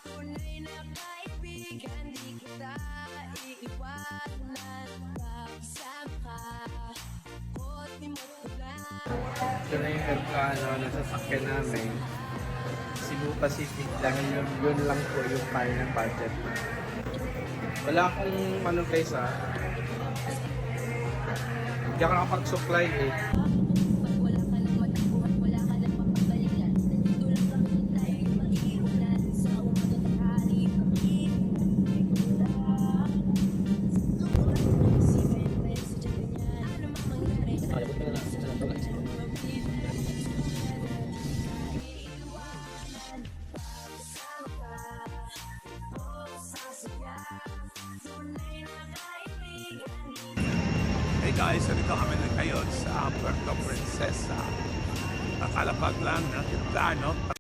Tunay na kaibigan, di kita iiwanan. Pagsama ka, huwag di mo tulan. Ito na yung nasasakyan namin. Cebu Pacific lang yun lang po yung kaya ng budget na. Wala akong ano guys hindi ako nakapag-supply eh. Pag wala ka ng matakbo at wala ka ng mapapalitan, nandito lang kami tayo'y mag-iulan. Sa umagat at hari, pag-iulan. Isipin pa yan sa tiyan niya. Ano mang mangyari, Hey guys, nandito kami na ngayon sa Puerto Princesa. Nakalapag lang ng plano.